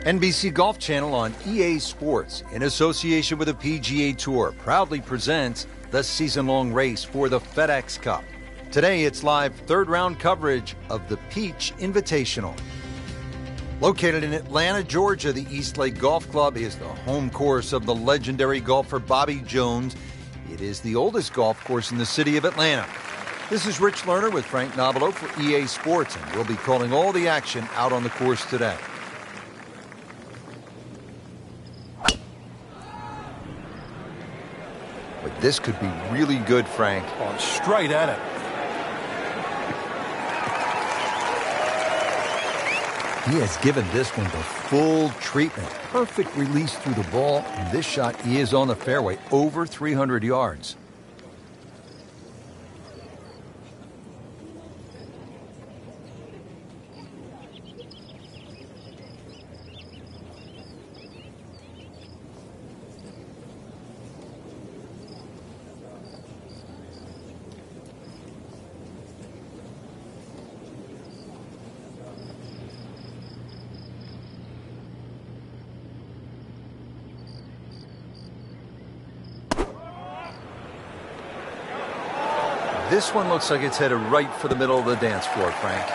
NBC Golf Channel on EA Sports, in association with the PGA Tour, proudly presents the season-long race for the FedEx Cup. Today, it's live third-round coverage of the Peach Invitational. Located in Atlanta, Georgia, the East Lake Golf Club is the home course of the legendary golfer Bobby Jones. It is the oldest golf course in the city of Atlanta. This is Rich Lerner with Frank Nobilo for EA Sports, and we'll be calling all the action out on the course today. But this could be really good, Frank. Oh, straight at it. He has given this one the full treatment. Perfect release through the ball. And this shot is on the fairway, over 300 yards. This one looks like it's headed right for the middle of the dance floor, Frank.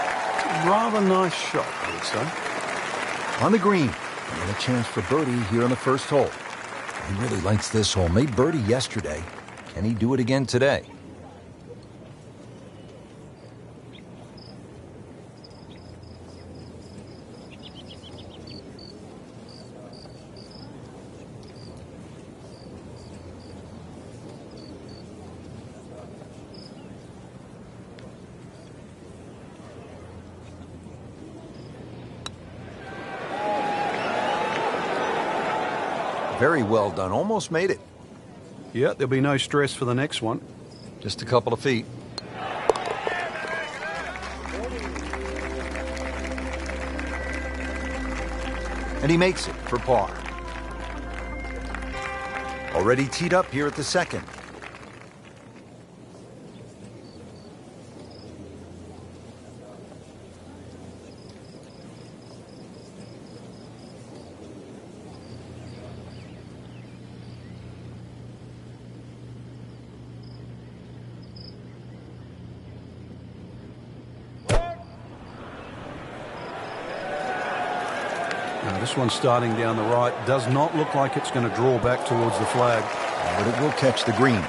Rather nice shot, I would say. On the green, and a chance for birdie here on the first hole. He really likes this hole. Made birdie yesterday. Can he do it again today? Very well done. Almost made it. Yeah, there'll be no stress for the next one. Just a couple of feet. And he makes it for par. Already teed up here at the second. Now, this one starting down the right does not look like it's going to draw back towards the flag. But it will catch the green.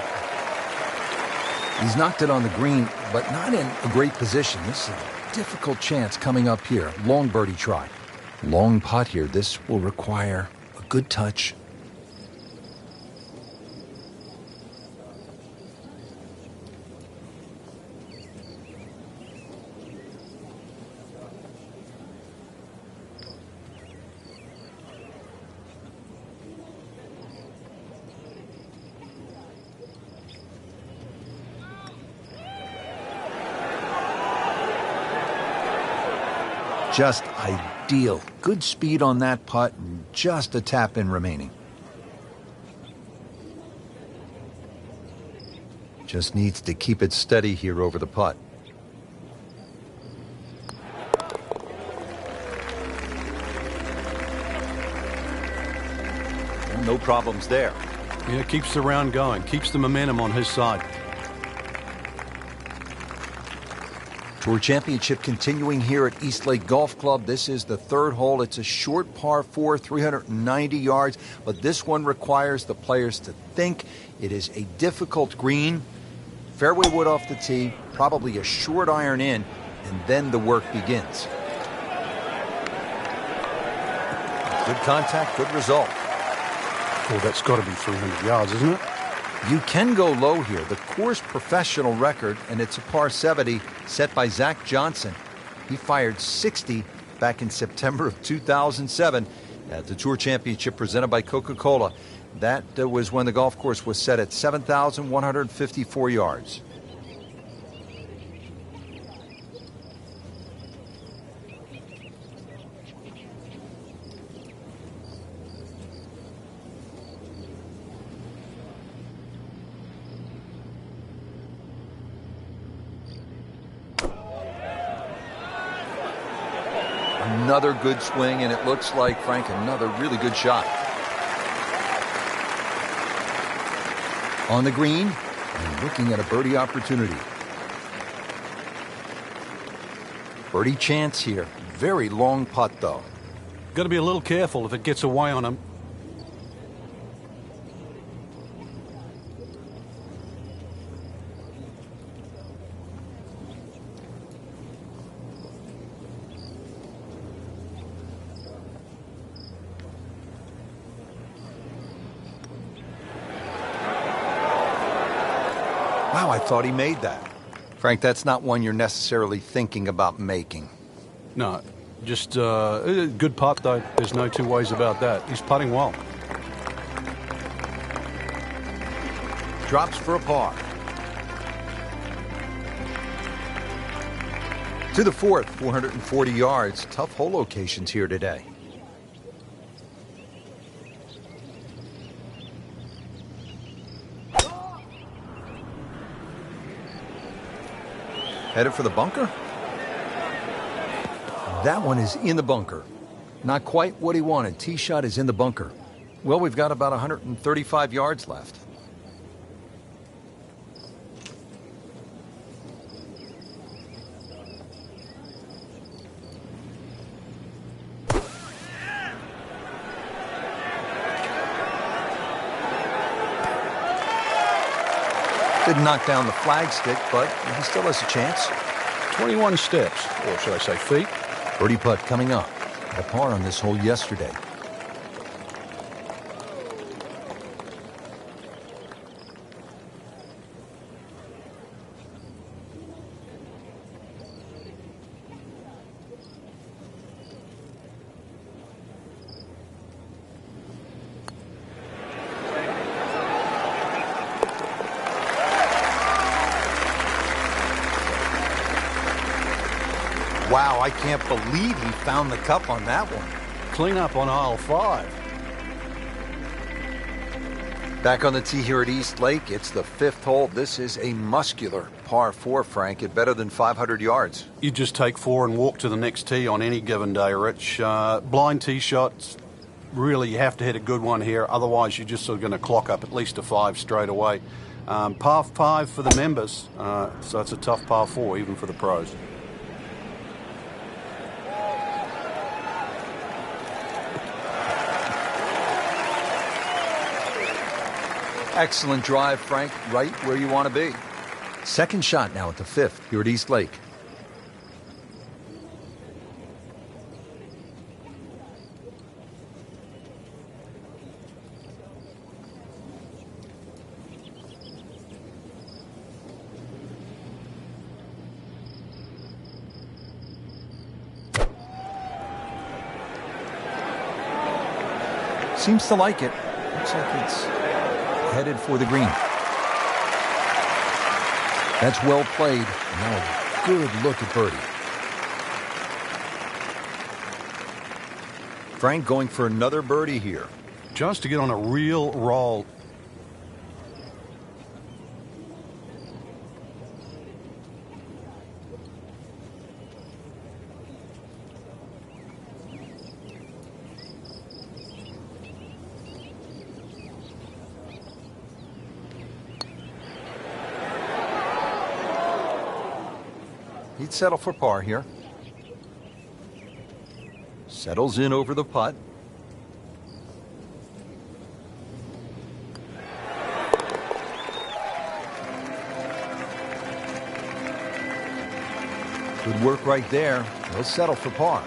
He's knocked it on the green, but not in a great position. This is a difficult chance coming up here. Long birdie try. Long putt here. This will require a good touch. Just ideal. Good speed on that putt, and just a tap in remaining. Just needs to keep it steady here over the putt. And no problems there. Yeah, keeps the round going, keeps the momentum on his side. Tour Championship continuing here at East Lake Golf Club. This is the third hole. It's a short par 4, 390 yards, but this one requires the players to think. It is a difficult green. Fairway wood off the tee, probably a short iron in, and then the work begins. Good contact, good result. Oh, that's got to be 300 yards, isn't it? You can go low here. The course professional record, and it's a par 70 set by Zach Johnson. He fired 60 back in September of 2007 at the Tour Championship presented by Coca-Cola. That was when the golf course was set at 7,154 yards. Another good swing, and it looks like, Frank, another really good shot. On the green, and looking at a birdie opportunity. Birdie chance here. Very long putt, though. Got to be a little careful if it gets away on him. Wow, I thought he made that. Frank, that's not one you're necessarily thinking about making. No, just a good putt, though. There's no two ways about that. He's putting well. Drops for a par. To the fourth, 440 yards. Tough hole locations here today. Headed for the bunker? That one is in the bunker. Not quite what he wanted. Tee shot is in the bunker. Well, we've got about 135 yards left. Didn't knock down the flagstick, but he still has a chance. 21 steps, or should I say feet. Birdie putt coming up. A par on this hole yesterday. Wow, I can't believe he found the cup on that one. Clean up on aisle 5. Back on the tee here at East Lake, it's the 5th hole. This is a muscular par 4, Frank, at better than 500 yards. You just take 4 and walk to the next tee on any given day, Rich. Blind tee shots, really you have to hit a good one here. Otherwise, you're just sort of going to clock up at least a 5 straight away. Par 5 for the members, so it's a tough par 4 even for the pros. Excellent drive, Frank, right where you want to be. Second shot now at the 5th here at East Lake. Seems to like it. Looks like it's headed for the green. That's well played. Now a good look at birdie. Frank going for another birdie here. Just to get on a real roll. He'd settle for par here. Settles in over the putt. Good work right there. He'll settle for par.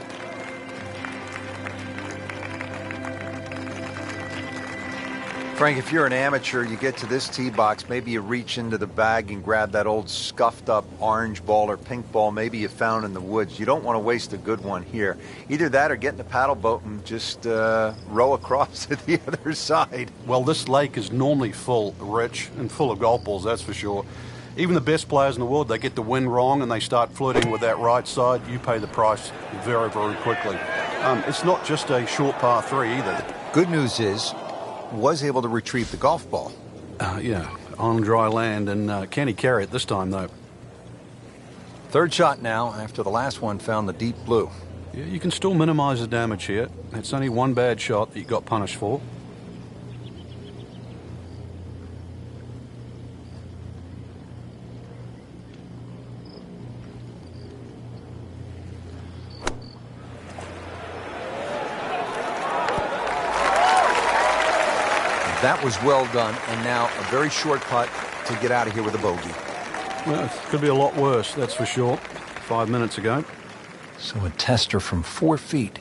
Frank, if you're an amateur, you get to this tee box, maybe you reach into the bag and grab that old scuffed up orange ball or pink ball maybe you found in the woods. You don't want to waste a good one here. Either that or get in a paddle boat and just row across to the other side. Well, this lake is normally full, Rich, and full of golf balls, that's for sure. Even the best players in the world, they get the wind wrong and they start flirting with that right side. You pay the price very, very quickly. It's not just a short par 3 either. Good news is, was able to retrieve the golf ball. Yeah, on dry land, and can he carry it this time, though? Third shot now after the last one found the deep blue. Yeah, you can still minimize the damage here. It's only one bad shot that you got punished for. That was well done, and now a very short putt to get out of here with a bogey. Well, it could be a lot worse, that's for sure. 5 minutes ago. So a tester from 4 feet.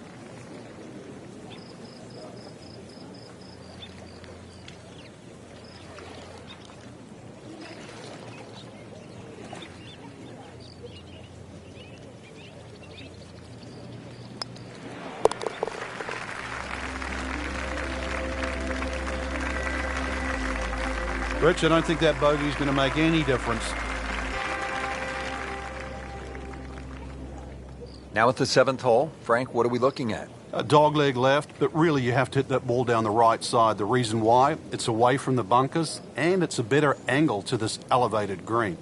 Rich, I don't think that bogey is going to make any difference. Now at the 7th hole, Frank, what are we looking at? A dog leg left, but really you have to hit that ball down the right side. The reason why, it's away from the bunkers and it's a better angle to this elevated green.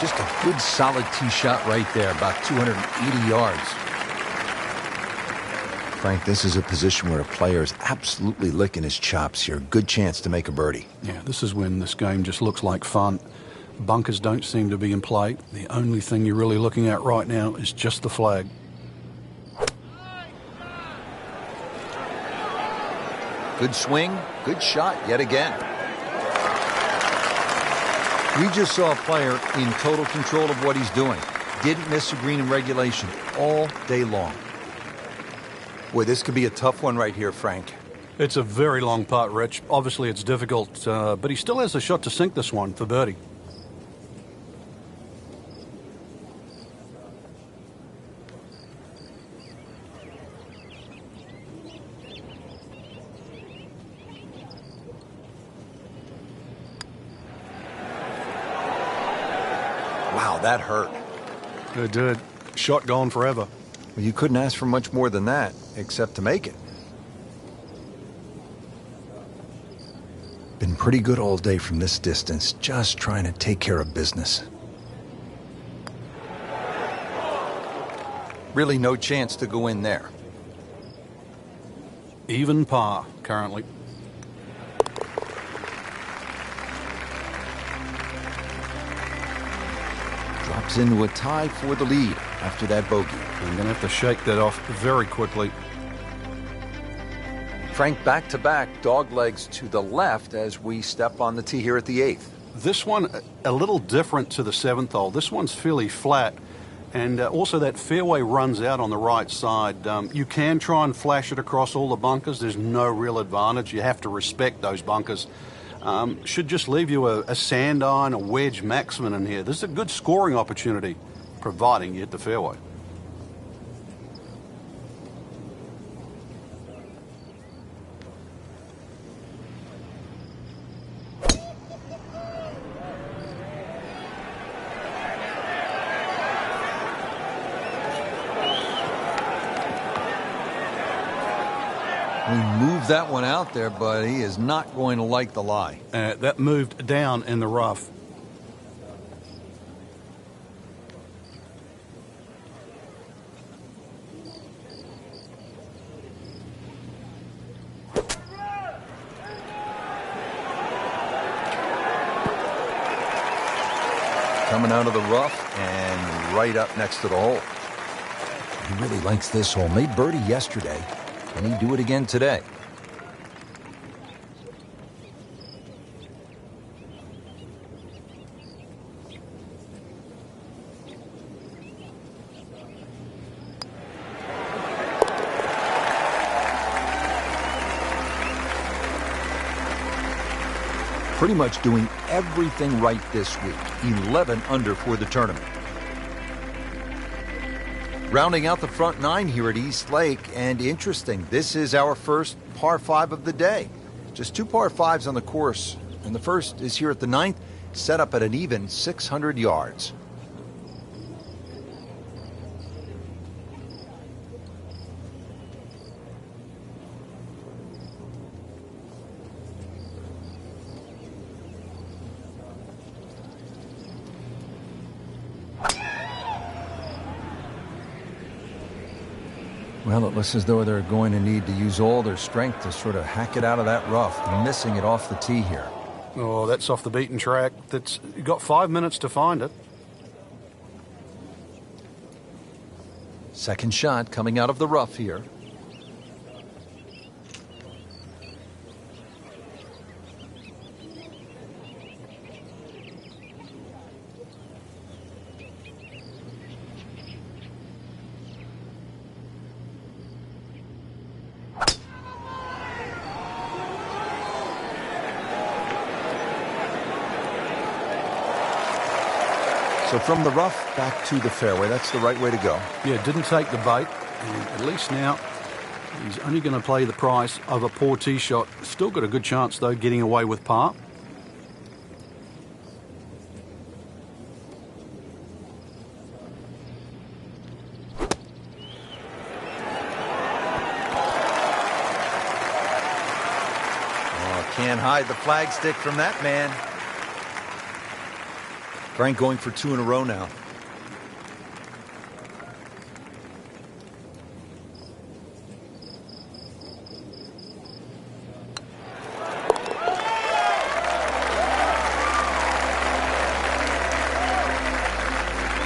Just a good solid tee shot right there, about 280 yards. Frank, this is a position where a player is absolutely licking his chops here. Good chance to make a birdie. Yeah, this is when this game just looks like fun. Bunkers don't seem to be in play. The only thing you're really looking at right now is just the flag. Good swing, good shot yet again. We just saw a player in total control of what he's doing. Didn't miss a green in regulation all day long. Boy, this could be a tough one right here, Frank. It's a very long putt, Rich. Obviously, it's difficult, but he still has a shot to sink this one for birdie. Wow, that hurt. It did. Shot gone forever. Well, you couldn't ask for much more than that, except to make it. Been pretty good all day from this distance, just trying to take care of business. Really no chance to go in there. Even par, currently. Drops into a tie for the lead after that bogey. I'm going to have to shake that off very quickly. Frank, back-to-back dog legs to the left as we step on the tee here at the 8th. This one, a little different to the 7th hole. This one's fairly flat, and also that fairway runs out on the right side. You can try and flash it across all the bunkers. There's no real advantage. You have to respect those bunkers. Should just leave you a sand iron, a wedge maximum in here. This is a good scoring opportunity, providing you hit the fairway. We moved that one out there, but he is not going to like the lie. That moved down in the rough. Coming out of the rough and right up next to the hole. He really likes this hole. Made birdie yesterday. Can he do it again today? Pretty much doing everything right this week. 11 under for the tournament. Rounding out the front 9 here at East Lake, and interesting, this is our first par 5 of the day. Just 2 par 5s on the course, and the first is here at the 9th, set up at an even 600 yards. Well, it looks as though they're going to need to use all their strength to sort of hack it out of that rough, missing it off the tee here. Oh, that's off the beaten track. You've got 5 minutes to find it. Second shot coming out of the rough here. So from the rough back to the fairway, that's the right way to go. Yeah, didn't take the bait, and at least now he's only going to play the price of a poor tee shot. Still got a good chance, though, getting away with par. Oh, can't hide the flagstick from that man. Frank going for 2 in a row now.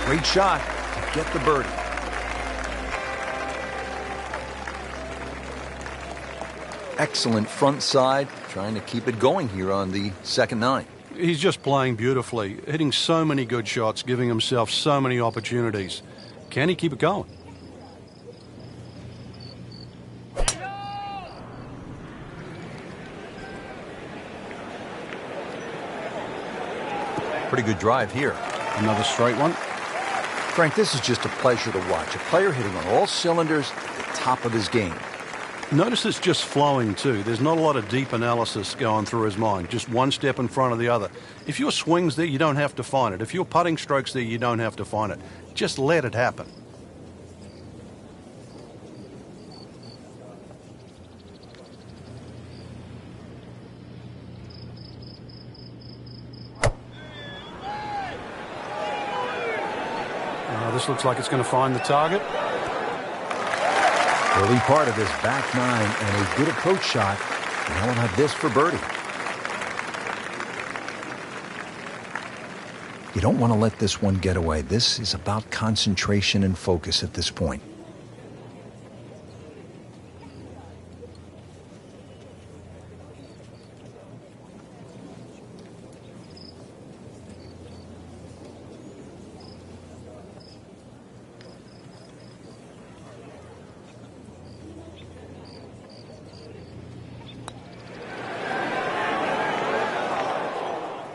Great shot to get the birdie. Excellent front side, trying to keep it going here on the second 9. He's just playing beautifully, hitting so many good shots, giving himself so many opportunities. Can he keep it going? Pretty good drive here. Another straight one. Frank, this is just a pleasure to watch. A player hitting on all cylinders at the top of his game. Notice it's just flowing too. There's not a lot of deep analysis going through his mind. Just one step in front of the other. If your swing's there, you don't have to find it. If your putting stroke's there, you don't have to find it. Just let it happen. This looks like it's going to find the target. Early part of this back 9 and a good approach shot. Now we'll have this for birdie. You don't want to let this one get away. This is about concentration and focus at this point.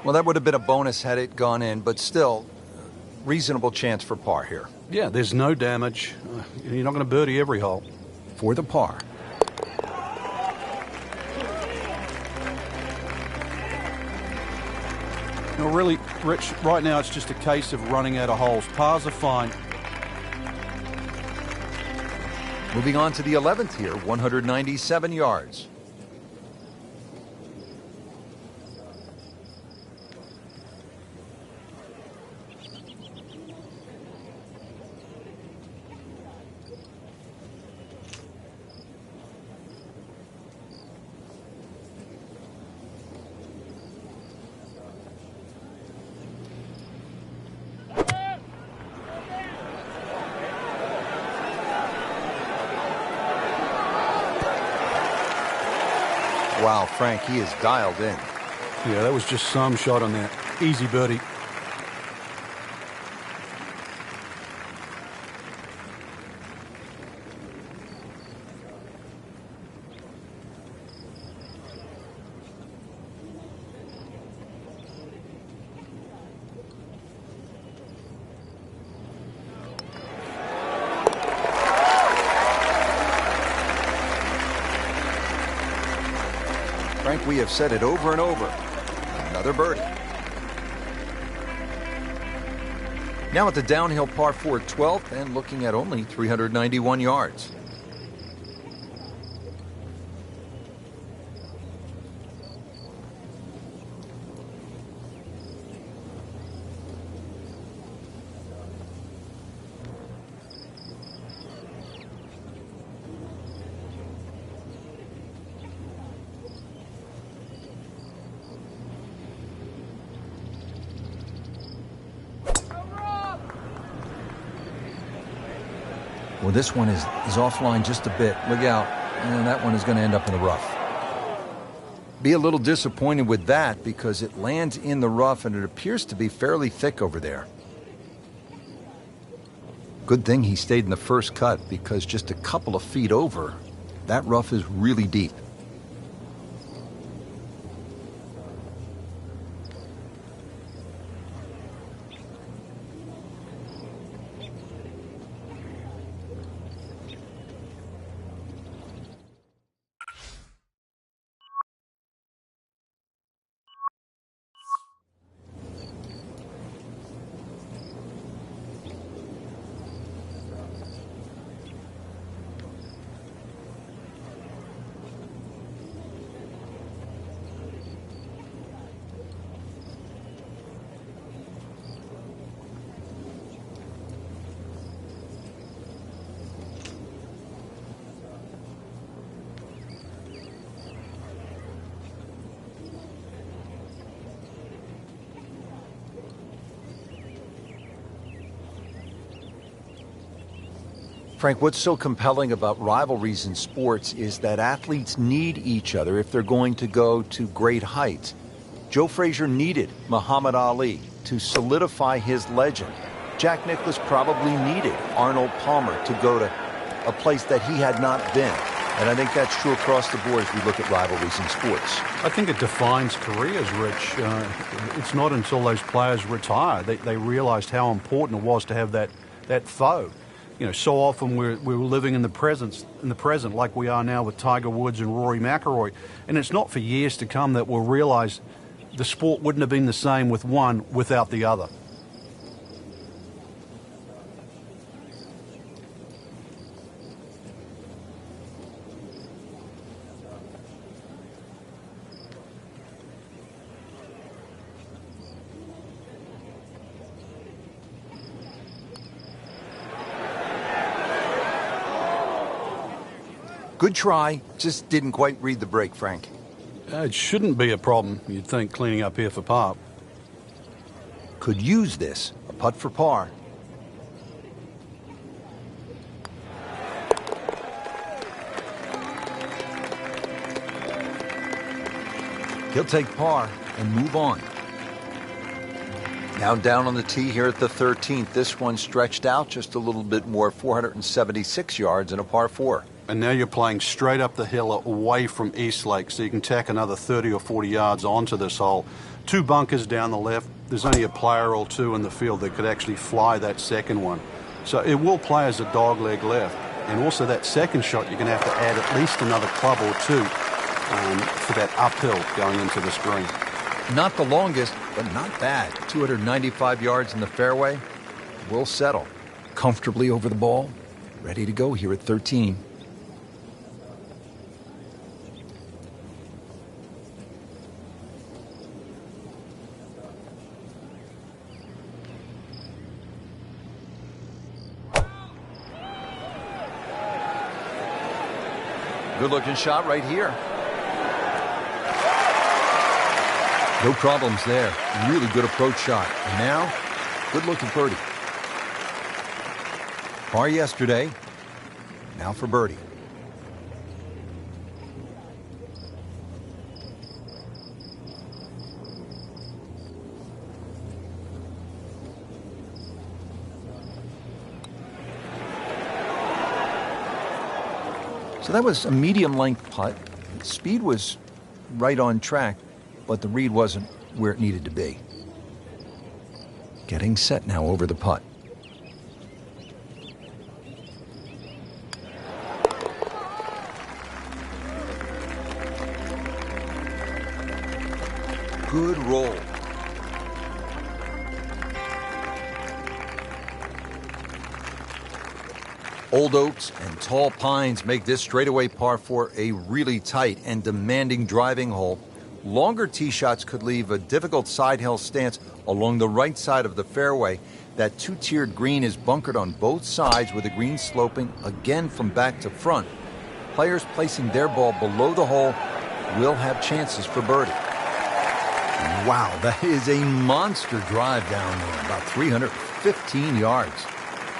Well, that would have been a bonus had it gone in, but still, reasonable chance for par here. Yeah, there's no damage. You're not going to birdie every hole. For the par. No, really, Rich, right now it's just a case of running out of holes. Pars are fine. Moving on to the 11th here, 197 yards. Wow, Frank, he is dialed in. Yeah, that was just some shot on that. Easy birdie. Frank, we have said it over and over. Another birdie. Now at the downhill par 4 12th and looking at only 391 yards. Well, this one is offline just a bit. Look out. And that one is going to end up in the rough. Be a little disappointed with that because it lands in the rough and it appears to be fairly thick over there. Good thing he stayed in the first cut because just a couple of feet over, that rough is really deep. Frank, what's so compelling about rivalries in sports is that athletes need each other if they're going to go to great heights. Joe Frazier needed Muhammad Ali to solidify his legend. Jack Nicklaus probably needed Arnold Palmer to go to a place that he had not been. And I think that's true across the board as we look at rivalries in sports. I think it defines careers, Rich. It's not until those players retire they realized how important it was to have that foe. You know, so often we're living in the present like we are now with Tiger Woods and Rory McIlroy. And it's not for years to come that we'll realize the sport wouldn't have been the same with one without the other. Good try, just didn't quite read the break, Frank. It shouldn't be a problem, you'd think, cleaning up here for par. Could use this, a putt for par. He'll take par and move on. Now down on the tee here at the 13th. This one stretched out just a little bit more, 476 yards and a par 4. And now you're playing straight up the hill away from East Lake, so you can tack another 30 or 40 yards onto this hole. 2 bunkers down the left. There's only a player or two in the field that could actually fly that second one. So it will play as a dogleg left. And also that second shot, you're going to have to add at least another club or two for that uphill going into this green. Not the longest, but not bad. 295 yards in the fairway. Will settle comfortably over the ball. Ready to go here at 13. Good-looking shot right here. No problems there. Really good approach shot. And now, good-looking birdie. Par yesterday. Now for birdie. So that was a medium-length putt. Speed was right on track, but the read wasn't where it needed to be. Getting set now over the putt. Good roll. Old oaks and tall pines make this straightaway par 4 a really tight and demanding driving hole. Longer tee shots could leave a difficult side hill stance along the right side of the fairway. That two-tiered green is bunkered on both sides with the green sloping again from back to front. Players placing their ball below the hole will have chances for birdie. Wow, that is a monster drive down there, about 315 yards.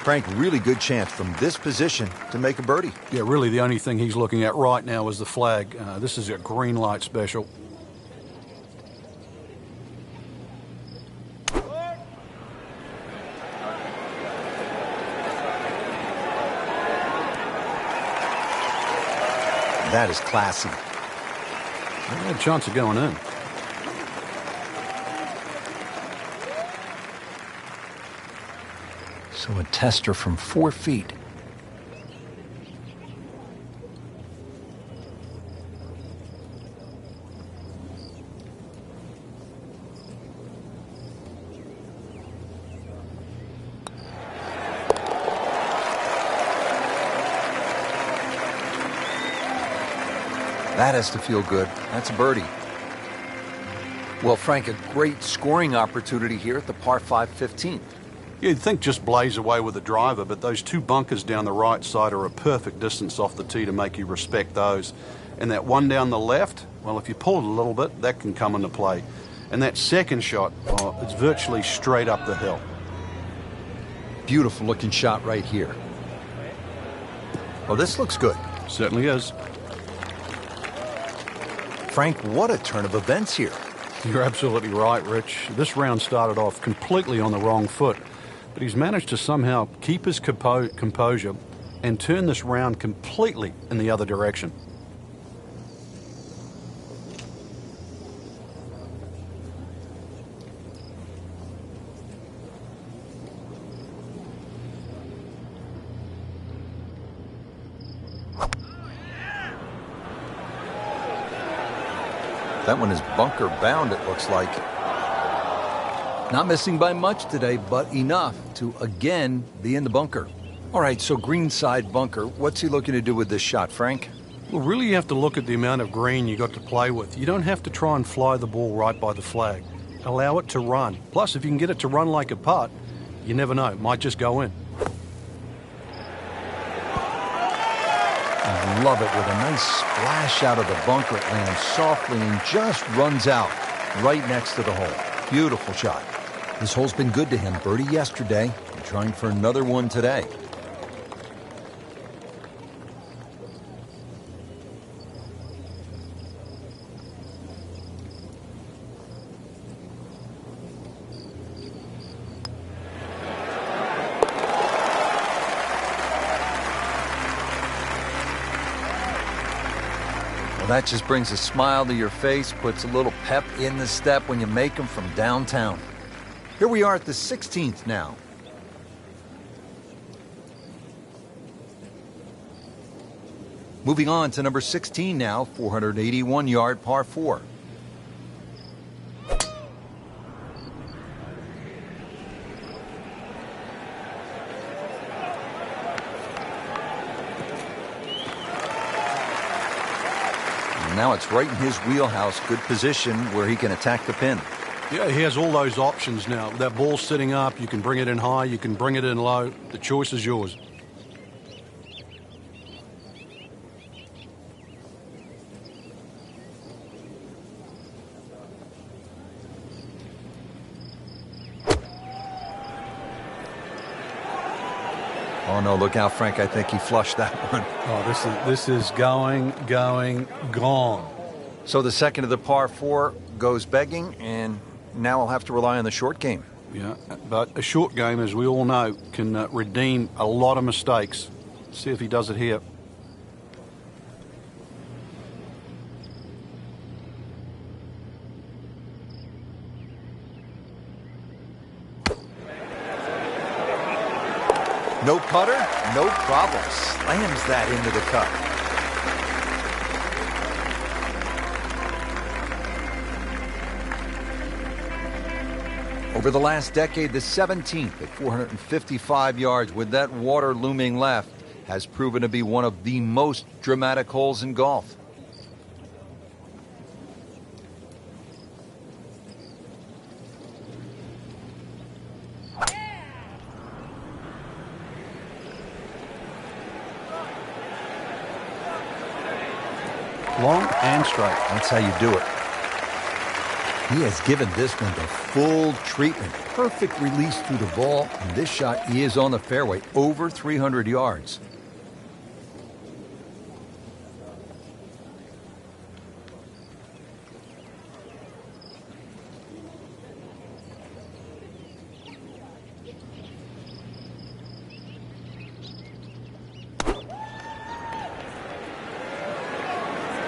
Frank, really good chance from this position to make a birdie. Yeah, really the only thing he's looking at right now is the flag. This is a green light special. That is classy. They had a chance of going in. So a tester from 4 feet. That has to feel good. That's a birdie. Well, Frank, a great scoring opportunity here at the par 5 15th. You'd think just blaze away with the driver, but those 2 bunkers down the right side are a perfect distance off the tee to make you respect those. And that one down the left, well, if you pull it a little bit, that can come into play. And that second shot, oh, it's virtually straight up the hill. Beautiful looking shot right here. Well, this looks good. Certainly is. Frank, what a turn of events here. You're absolutely right, Rich. This round started off completely on the wrong foot, but he's managed to somehow keep his composure and turn this round completely in the other direction. That one is bunker bound, it looks like. Not missing by much today, but enough to again be in the bunker. All right, so greenside bunker. What's he looking to do with this shot, Frank? Well, really you have to look at the amount of green you got to play with. You don't have to try and fly the ball right by the flag. Allow it to run. Plus, if you can get it to run like a putt, you never know. It might just go in. I love it with a nice splash out of the bunker. It lands softly and just runs out right next to the hole. Beautiful shot. This hole's been good to him. Birdie yesterday and trying for another one today. Well, that just brings a smile to your face, puts a little pep in the step when you make them from downtown. Here we are at the 16th now. Moving on to number 16 now, 481-yard par 4. Now it's right in his wheelhouse, good position where he can attack the pin. Yeah, he has all those options now. That ball's sitting up, you can bring it in high, you can bring it in low. The choice is yours. Oh no, look out, Frank. I think he flushed that one. Oh, this is going, gone. So the second of the par 4 goes begging, and now I'll have to rely on the short game. Yeah, but a short game, as we all know, can redeem a lot of mistakes. See if he does it here. No putter, no problem. Slams that into the cup. Over the last decade, the 17th at 455 yards with that water looming left has proven to be one of the most dramatic holes in golf. Long and straight. That's how you do it. He has given this one the full treatment. Perfect release through the ball, and this shot is on the fairway, over 300 yards.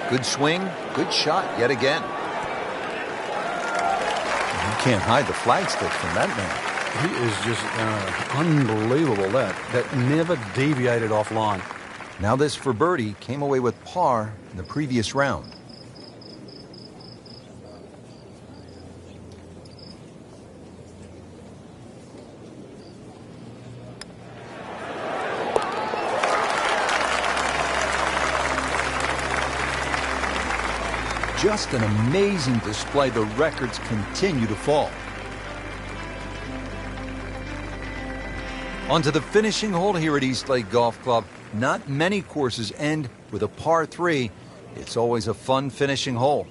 Good swing, good shot yet again. You can't hide the flagstick from that man. He is just unbelievable. That never deviated offline. Now this for birdie, came away with par in the previous round. Just an amazing display. The records continue to fall. On to the finishing hole here at Eastlake Golf Club. Not many courses end with a par 3. It's always a fun finishing hole.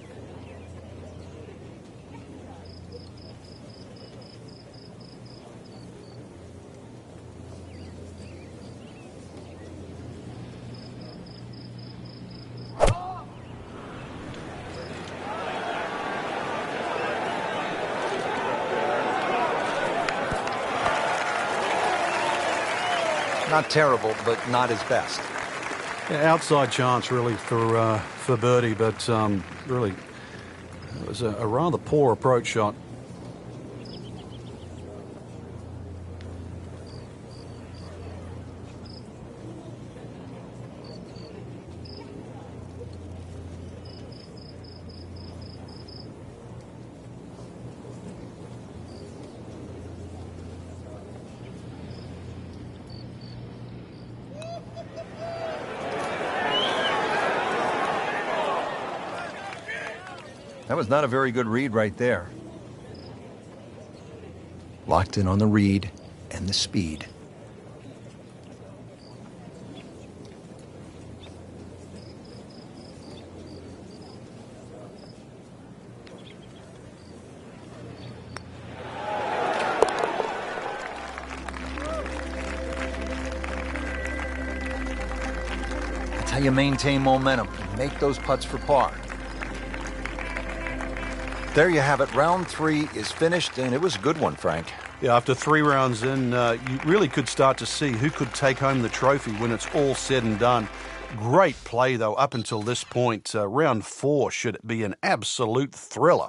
Not terrible, but not his best. Yeah, outside chance really for birdie, but really it was a rather poor approach shot. That was not a very good read right there. Locked in on the read and the speed. That's how you maintain momentum and make those putts for par. There you have it. Round 3 is finished, and it was a good one, Frank. Yeah, after 3 rounds in, you really could start to see who could take home the trophy when it's all said and done. Great play, though, up until this point. Round 4 should be an absolute thriller.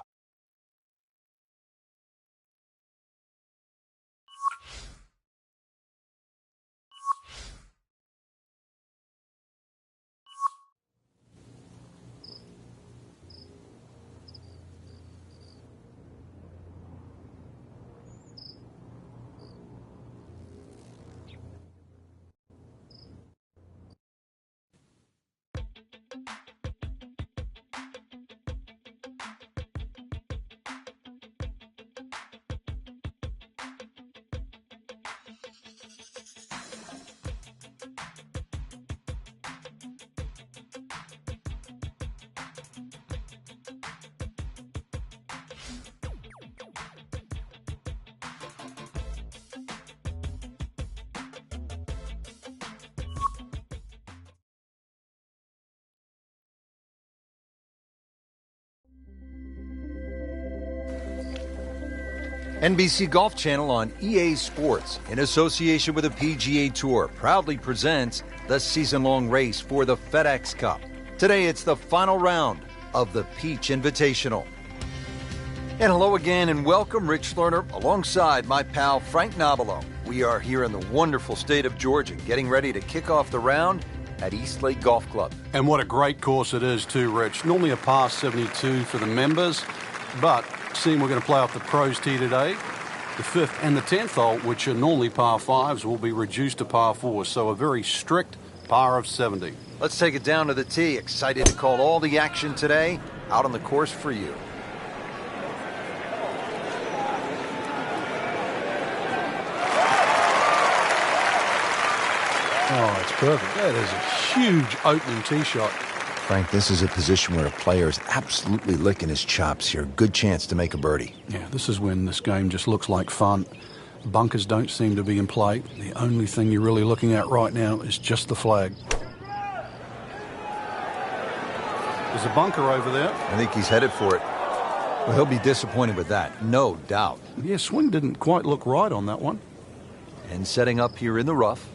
NBC Golf Channel on EA Sports, in association with the PGA Tour, proudly presents the season-long race for the FedEx Cup. Today, it's the final round of the Peach Invitational. And hello again, and welcome, Rich Lerner, alongside my pal Frank Nobilo. We are here in the wonderful state of Georgia, getting ready to kick off the round at Eastlake Golf Club. And what a great course it is too, Rich. Normally a par 72 for the members, but seeing we're going to play off the pros tee today, the 5th and the 10th hole, which are normally par 5s, will be reduced to par 4s, so a very strict par of 70. Let's take it down to the tee. Excited to call all the action today out on the course for you. Oh, it's perfect. That is a huge opening tee shot. Frank, this is a position where a player is absolutely licking his chops here. Good chance to make a birdie. Yeah, this is when this game just looks like fun. Bunkers don't seem to be in play. The only thing you're really looking at right now is just the flag. There's a bunker over there. I think he's headed for it. Well, he'll be disappointed with that, no doubt. Yeah, swing didn't quite look right on that one. And setting up here in the rough.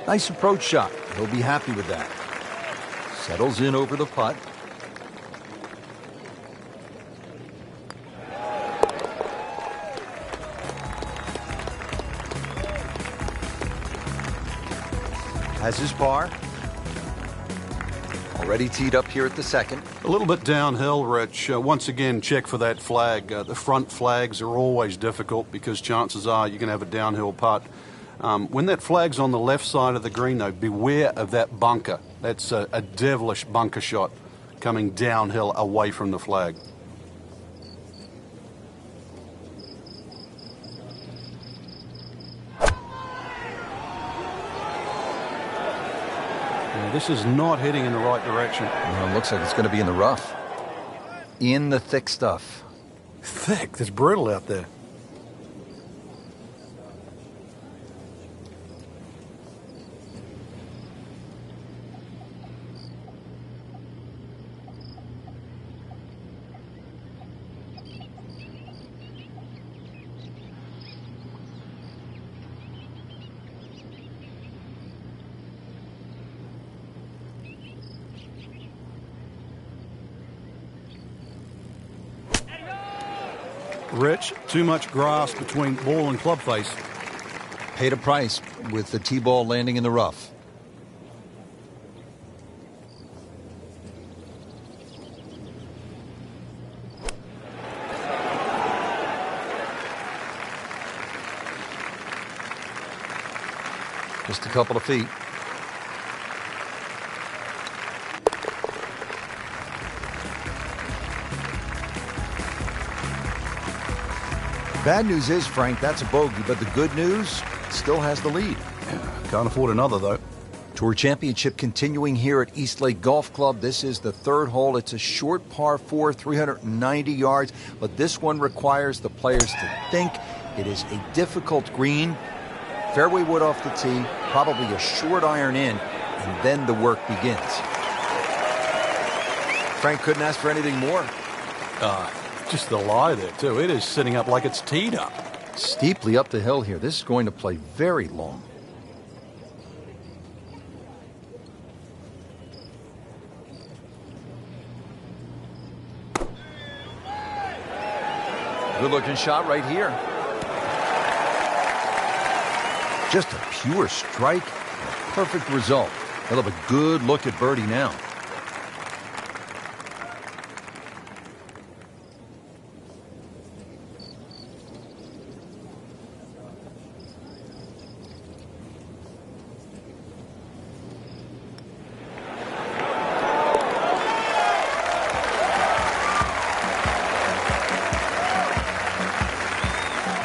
Nice approach shot. He'll be happy with that. Settles in over the putt. Has his par. Already teed up here at the second. A little bit downhill, Rich. Once again, check for that flag. The front flags are always difficult because chances are you're going to have a downhill putt. When that flag's on the left side of the green, though, beware of that bunker. That's a devilish bunker shot coming downhill away from the flag. This is not heading in the right direction. Well, it looks like it's going to be in the rough. In the thick stuff. Thick? That's brutal out there. Rich, too much grass between ball and club face. Paid a price with the tee ball landing in the rough. Just a couple of feet. Bad news is, Frank, that's a bogey, but the good news, still has the lead. Yeah, can't afford another, though. Tour Championship continuing here at Eastlake Golf Club. This is the third hole. It's a short par 4, 390 yards, but this one requires the players to think. It is a difficult green. Fairway wood off the tee, probably a short iron in, and then the work begins. Frank couldn't ask for anything more. Just the lie there, too. It is sitting up like it's teed up. Steeply up the hill here. This is going to play very long. Good-looking shot right here. Just a pure strike. A perfect result. He'll have a good look at birdie now.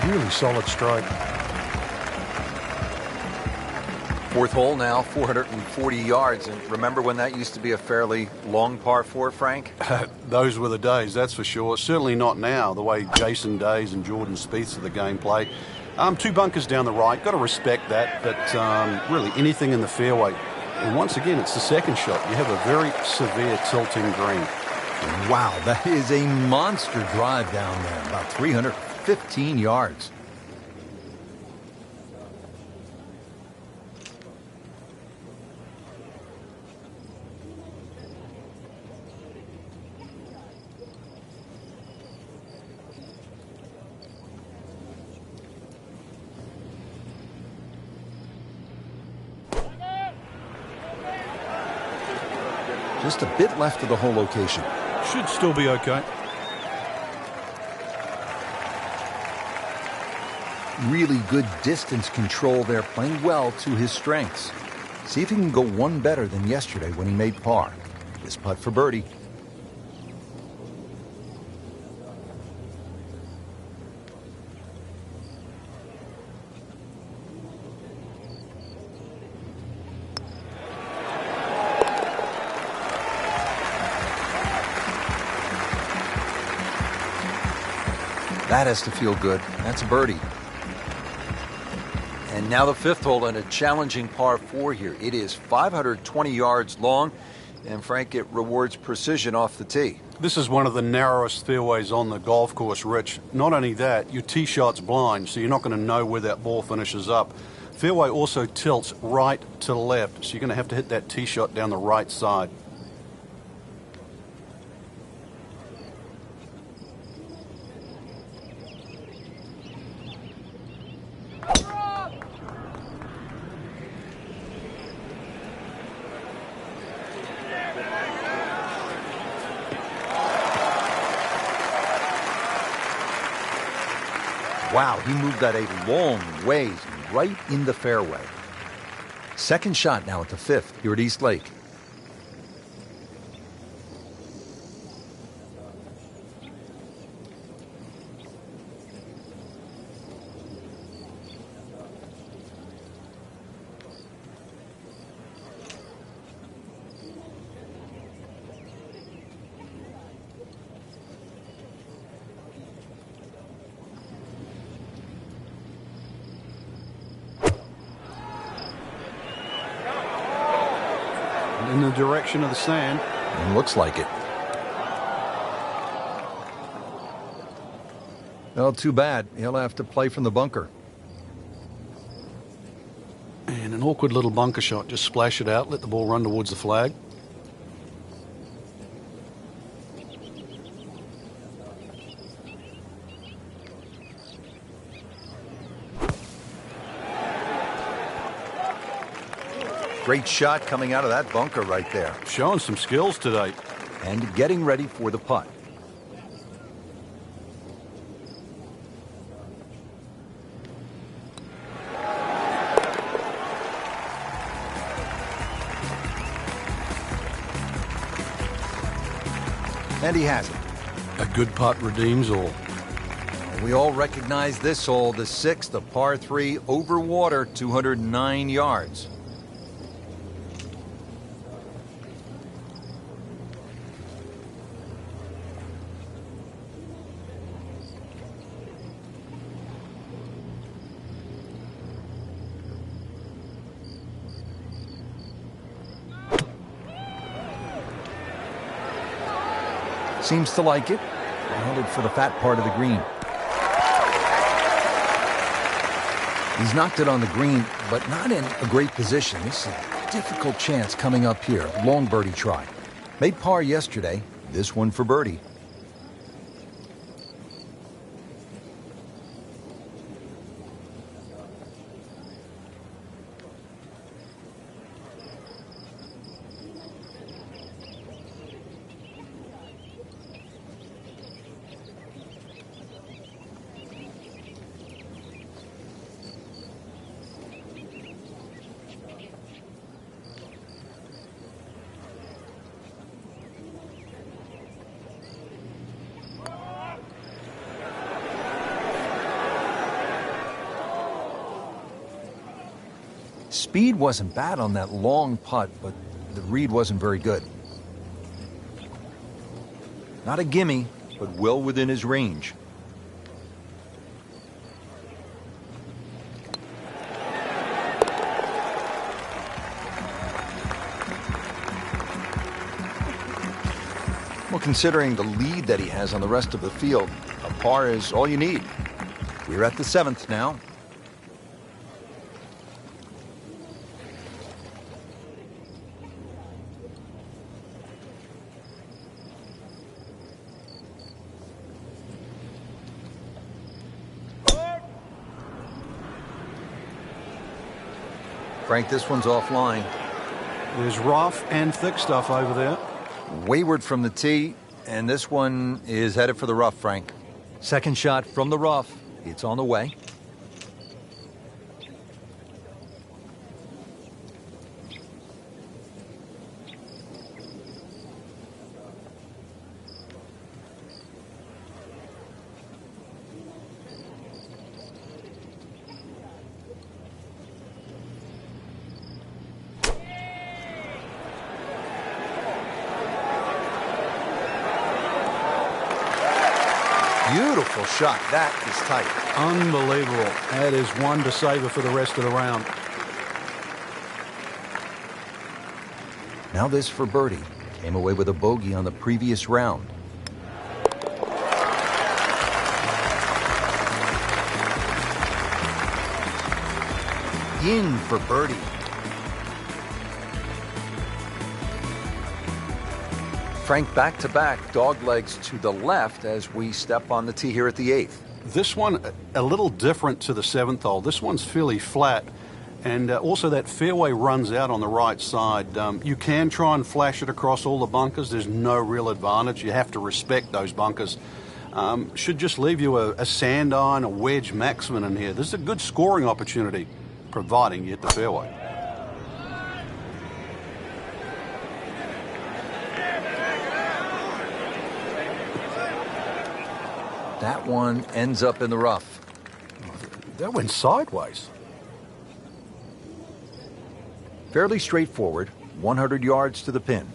Really solid strike. Fourth hole now, 440 yards. And remember when that used to be a fairly long par 4, Frank? Those were the days, that's for sure. Certainly not now, the way Jason Days and Jordan Spieth's of the game play. Two bunkers down the right, got to respect that, but really anything in the fairway. And once again, it's the second shot. You have a very severe tilting green. Wow, that is a monster drive down there, about 315 yards. Just a bit left of the hole location. Should still be okay. Really good distance control there, playing well to his strengths. See if he can go one better than yesterday when he made par. This putt for birdie. That has to feel good. That's a birdie. And now the fifth hole and a challenging par 4 here. It is 520 yards long, and Frank, it rewards precision off the tee. This is one of the narrowest fairways on the golf course, Rich. Not only that, your tee shot's blind, so you're not going to know where that ball finishes up. Fairway also tilts right to left, so you're going to have to hit that tee shot down the right side. Wow, he moved that a long ways right in the fairway. Second shot now at the fifth here at East Lake. In the direction of the sand. Looks like it. Well, too bad. He'll have to play from the bunker. And an awkward little bunker shot. Just splash it out, let the ball run towards the flag. Great shot coming out of that bunker right there. Showing some skills today. And getting ready for the putt. And he has it. A good putt redeems all. We all recognize this hole, the sixth, a par 3 over water, 209 yards. Seems to like it. Headed for the fat part of the green. He's knocked it on the green, but not in a great position. This is a difficult chance coming up here. Long birdie try. Made par yesterday. This one for birdie. Speed wasn't bad on that long putt, but the read wasn't very good. Not a gimme, but well within his range. Well, considering the lead that he has on the rest of the field, a par is all you need. We're at the seventh now. Frank, this one's offline. There's rough and thick stuff over there. Wayward from the tee, and this one is headed for the rough, Frank. Second shot from the rough. It's on the way. Beautiful shot. That is tight. Unbelievable. That is one to savor for the rest of the round. Now this for birdie. Came away with a bogey on the previous round. In for birdie. Frank, back-to-back dog legs to the left as we step on the tee here at the 8th. This one a little different to the 7th hole. This one's fairly flat, and also that fairway runs out on the right side. You can try and flash it across all the bunkers. There's no real advantage. You have to respect those bunkers. Should just leave you a sand iron, a wedge maximum in here. This is a good scoring opportunity, providing you hit the fairway. That one ends up in the rough. That went sideways. Fairly straightforward, 100 yards to the pin.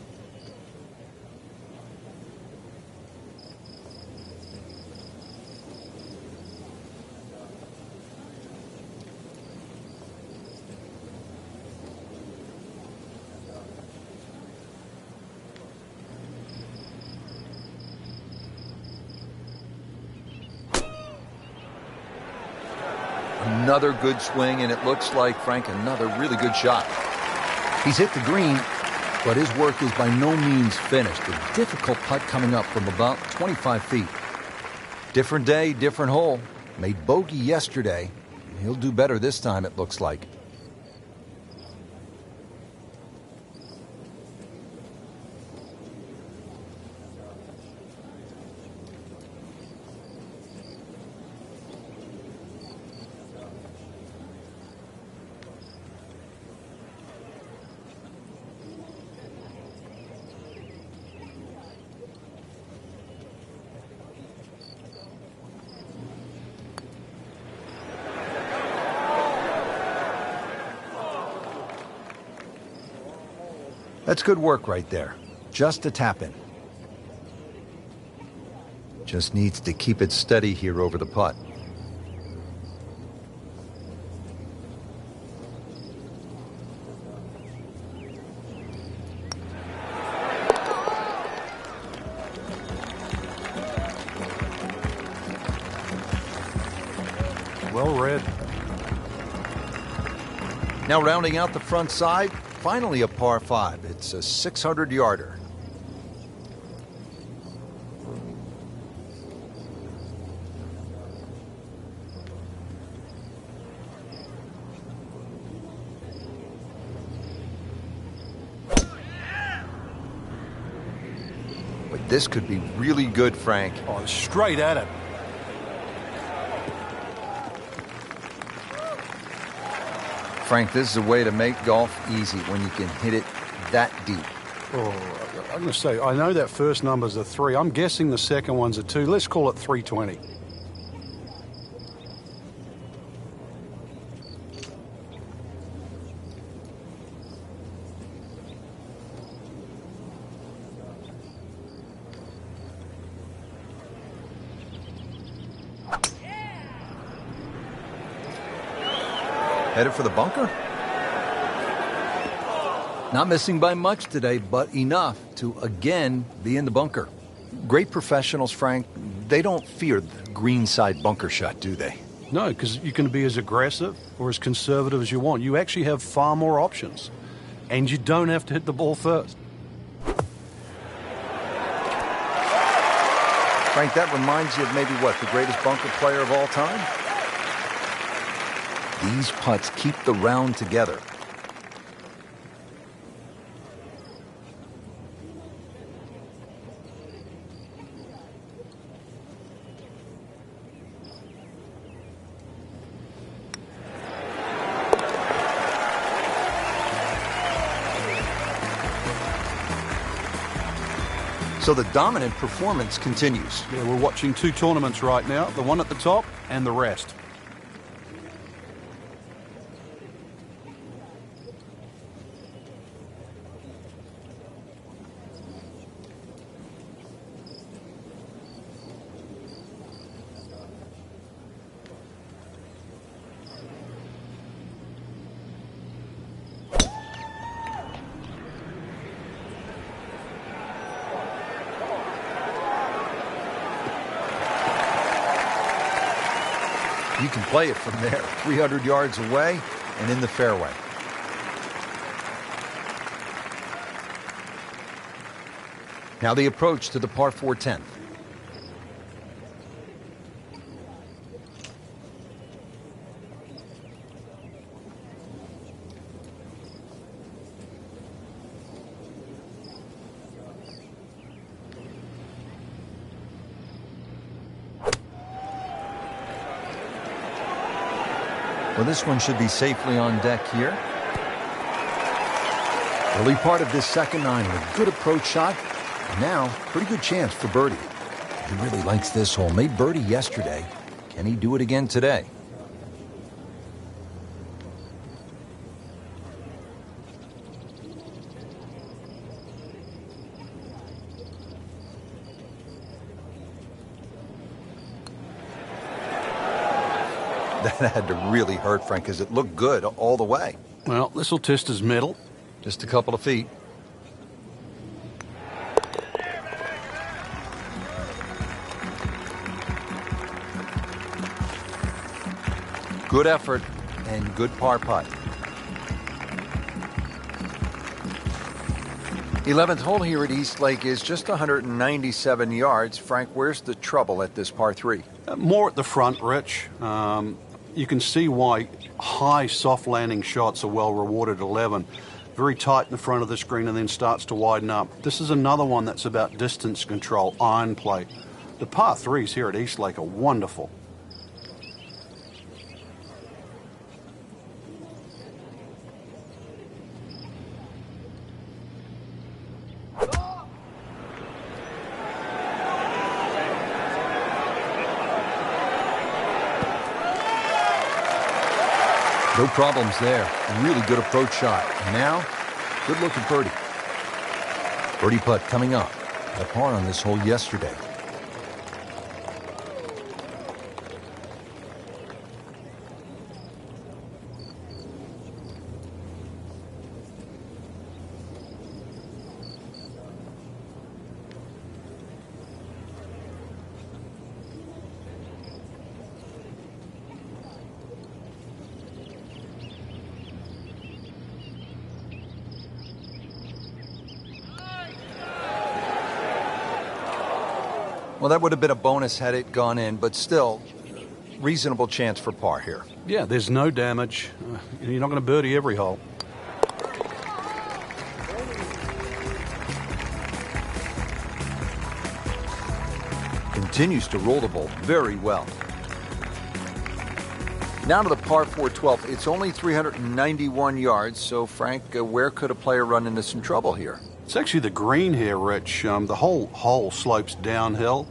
Another good swing, and it looks like, Frank, another really good shot. He's hit the green, but his work is by no means finished. A difficult putt coming up from about 25 feet. Different day, different hole. Made bogey yesterday. He'll do better this time, it looks like. That's good work right there. Just a tap in. Just needs to keep it steady here over the putt. Well read. Now rounding out the front side. Finally a par 5. It's a 600-yarder. But this could be really good, Frank. Oh, straight at it. Frank, this is a way to make golf easy when you can hit it that deep. Oh, I'm going to say, I know that first number's a 3. I'm guessing the second one's a 2. Let's call it 320. Headed for the bunker? Not missing by much today, but enough to again be in the bunker. Great professionals, Frank. They don't fear the greenside bunker shot, do they? No, because you can be as aggressive or as conservative as you want. You actually have far more options. And you don't have to hit the ball first. Frank, that reminds you of maybe what, the greatest bunker player of all time? These putts keep the round together. So the dominant performance continues. Yeah, we're watching 2 tournaments right now, the one at the top and the rest. You can play it from there, 300 yards away and in the fairway. Now the approach to the par 4 10th. Well, this one should be safely on deck here. Early part of this second nine with a good approach shot. And now, pretty good chance for birdie. He really likes this hole. Made birdie yesterday. Can he do it again today? That had to really hurt, Frank, because it looked good all the way. Well, this will test his mettle. Just a couple of feet. Good effort and good par putt. 11th hole here at East Lake is just 197 yards. Frank, where's the trouble at this par 3? More at the front, Rich. You can see why high, soft landing shots are well rewarded at 11. Very tight in the front of the screen and then starts to widen up. This is another one that's about distance control, iron play. The par 3s here at East Lake are wonderful. No problems there. Really good approach shot. And now, good looking birdie. Birdie putt coming up. A par on this hole yesterday. Well, that would have been a bonus had it gone in, but still, reasonable chance for par here. Yeah, there's no damage. You're not going to birdie every hole. Continues to roll the ball very well. Now to the par 4 12th. It's only 391 yards, so Frank, where could a player run into some trouble here? It's actually the green here, Rich. The whole hole slopes downhill,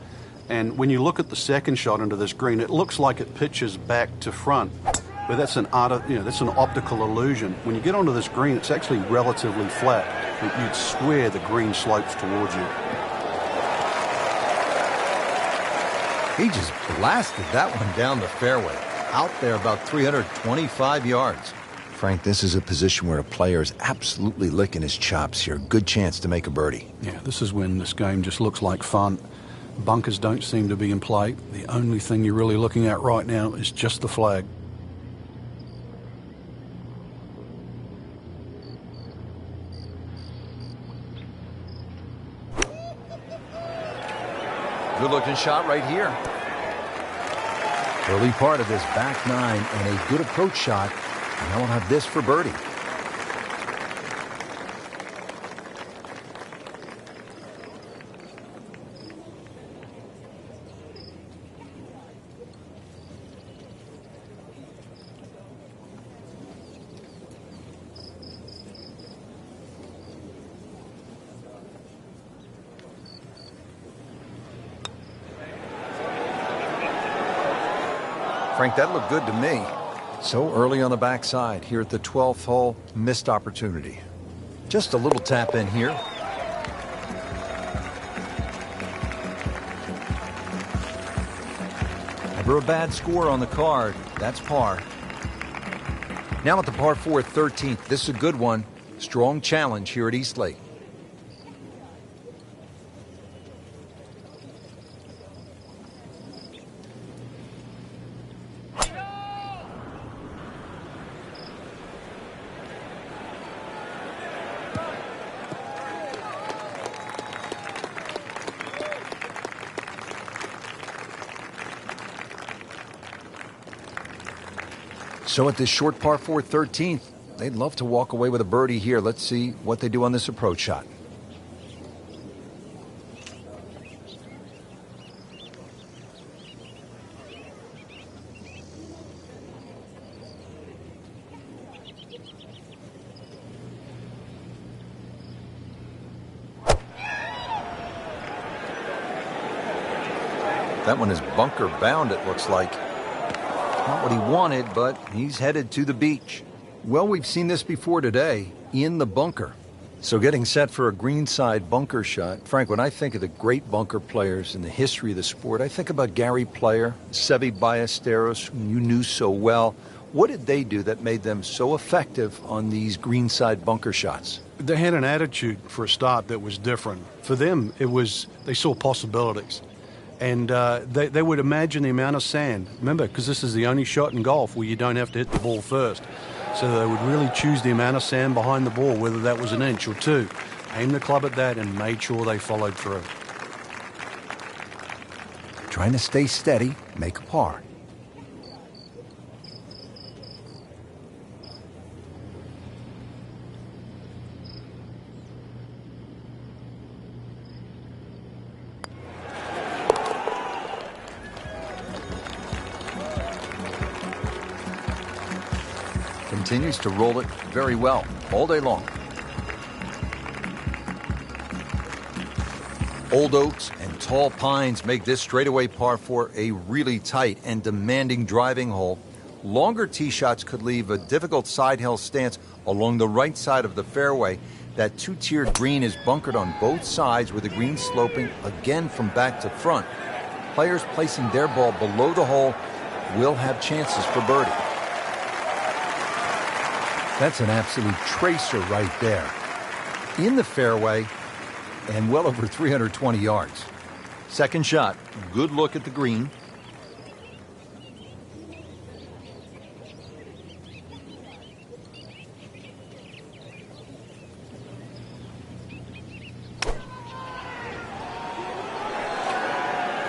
and when you look at the second shot into this green, it looks like it pitches back to front, but that's an optical illusion. When you get onto this green, it's actually relatively flat, and you'd swear the green slopes towards you. He just blasted that one down the fairway, out there about 325 yards. Frank, this is a position where a player is absolutely licking his chops here. Good chance to make a birdie. Yeah, this is when this game just looks like fun. Bunkers don't seem to be in play. The only thing you're really looking at right now is just the flag. Good looking shot right here. Early part of this back nine and a good approach shot. Now we'll have this for birdie. Frank, that looked good to me. So early on the backside here at the 12th hole, missed opportunity. Just a little tap in here. Never a bad score on the card. That's par. Now at the par 4 13th. This is a good one. Strong challenge here at East Lake. So at this short par 4 13th, they'd love to walk away with a birdie here. Let's see what they do on this approach shot. That one is bunker bound, it looks like. Not what he wanted, but he's headed to the beach. Well, we've seen this before today, in the bunker. So getting set for a greenside bunker shot. Frank, when I think of the great bunker players in the history of the sport, I think about Gary Player, Seve Ballesteros, whom you knew so well. What did they do that made them so effective on these greenside bunker shots? They had an attitude for a start that was different. For them, it was they saw possibilities. And they would imagine the amount of sand. Remember, because this is the only shot in golf where you don't have to hit the ball first. So they would really choose the amount of sand behind the ball, whether that was an inch or two. Aimed the club at that and made sure they followed through. Trying to stay steady, make a par. Continues to roll it very well all day long. Old oaks and tall pines make this straightaway par 4 a really tight and demanding driving hole. Longer tee shots could leave a difficult side hill stance along the right side of the fairway. That two-tiered green is bunkered on both sides with the green sloping again from back to front. Players placing their ball below the hole will have chances for birdie. That's an absolute tracer right there. In the fairway and well over 320 yards. Second shot, good look at the green.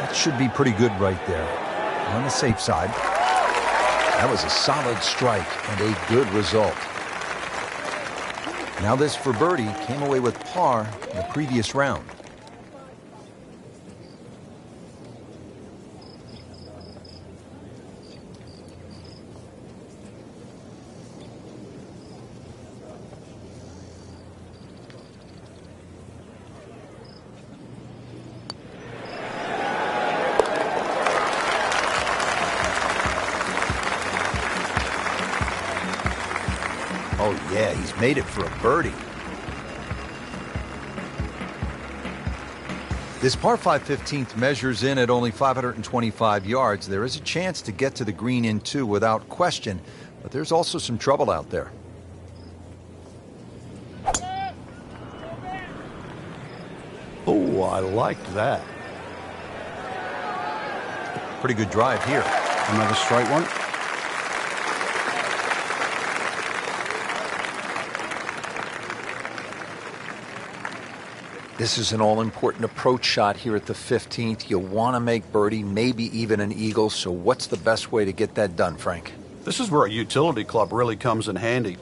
That should be pretty good right there. On the safe side. That was a solid strike and a good result. Now this for birdie, came away with par in the previous round. Oh, yeah, he's made it for a birdie. This par 5 15th measures in at only 525 yards. There is a chance to get to the green in two without question, but there's also some trouble out there. Oh, I liked that. Pretty good drive here. Another straight one. This is an all-important approach shot here at the 15th. You want to make birdie, maybe even an eagle. So what's the best way to get that done, Frank? This is where a utility club really comes in handy.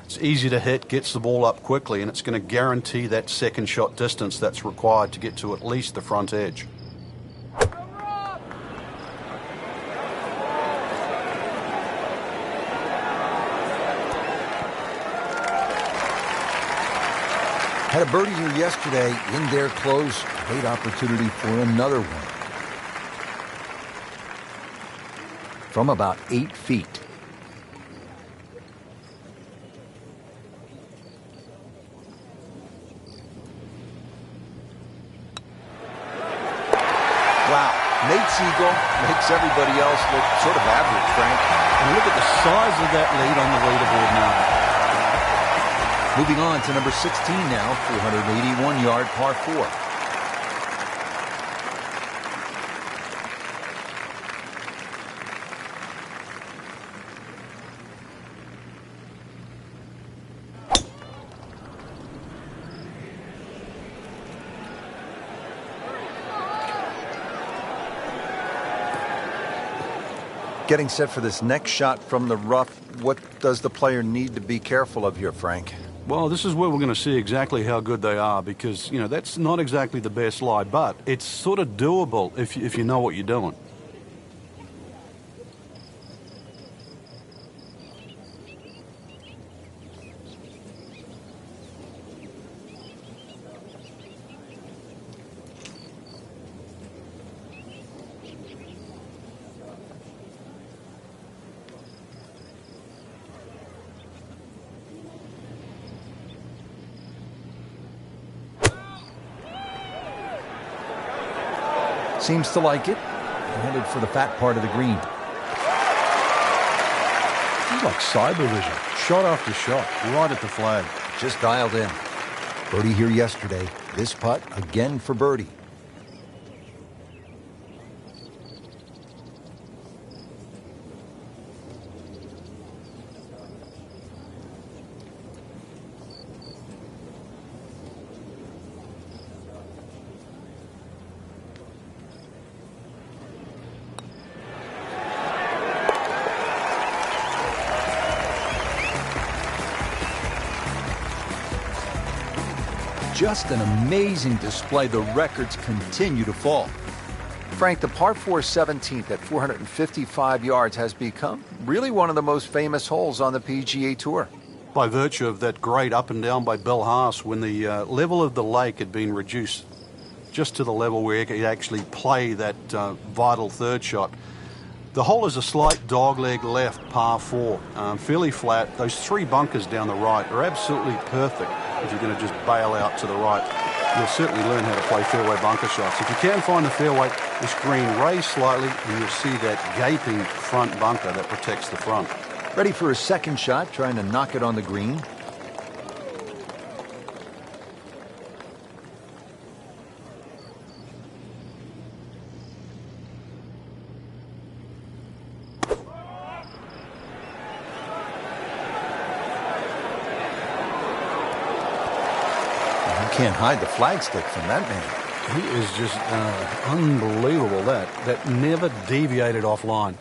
It's easy to hit, gets the ball up quickly, and it's going to guarantee that second shot distance that's required to get to at least the front edge. Had a birdie here yesterday in their close. Great opportunity for another one. From about 8 feet. Wow. Nate Siegel makes everybody else look sort of average, Frank. And look at the size of that lead on the leaderboard now. Moving on to number 16 now, 481-yard par 4. Getting set for this next shot from the rough, what does the player need to be careful of here, Frank? Well, this is where we're going to see exactly how good they are because, you know, that's not exactly the best lie, but it's sort of doable if you know what you're doing. Seems to like it. Headed for the fat part of the green. He's like cyber vision. Shot after shot, right at the flag. Just dialed in. Birdie here yesterday. This putt again for birdie. Just an amazing display. The records continue to fall. Frank, the par 4 17th at 455 yards has become really one of the most famous holes on the PGA Tour. By virtue of that great up and down by Bill Haas when the level of the lake had been reduced just to the level where he could actually play that vital third shot. The hole is a slight dogleg left, par 4, fairly flat. Those 3 bunkers down the right are absolutely perfect if you're going to just bail out to the right. You'll certainly learn how to play fairway bunker shots. If you can find the fairway, the screen raise slightly and you'll see that gaping front bunker that protects the front. Ready for a second shot, trying to knock it on the green. Can't hide the flagstick from that man. He is just unbelievable. That never deviated offline.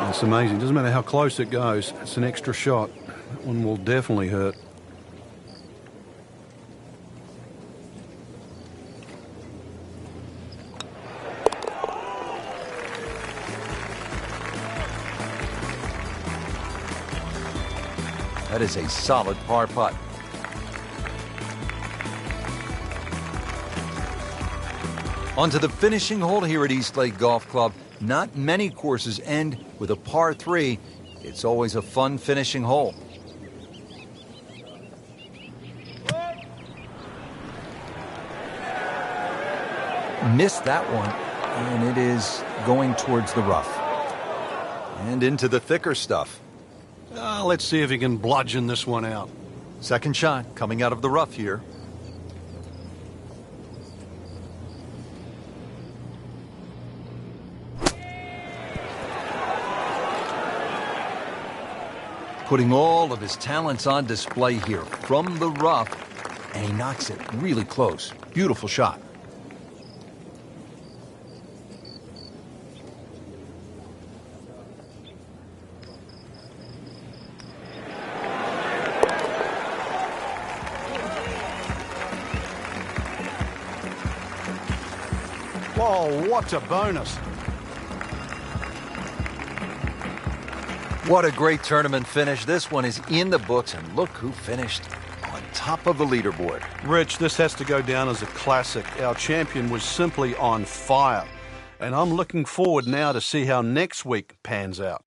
It's amazing. Doesn't matter how close it goes. It's an extra shot. That one will definitely hurt. That is a solid par putt. On to the finishing hole here at Eastlake Golf Club. Not many courses end with a par 3. It's always a fun finishing hole. Missed that one, and it is going towards the rough. And into the thicker stuff. Let's see if he can bludgeon this one out. Second shot coming out of the rough here. Putting all of his talents on display here from the rough, and he knocks it really close. Beautiful shot. Whoa, what a bonus. What a great tournament finish. This one is in the books, and look who finished on top of the leaderboard. Rich, this has to go down as a classic. Our champion was simply on fire. And I'm looking forward now to see how next week pans out.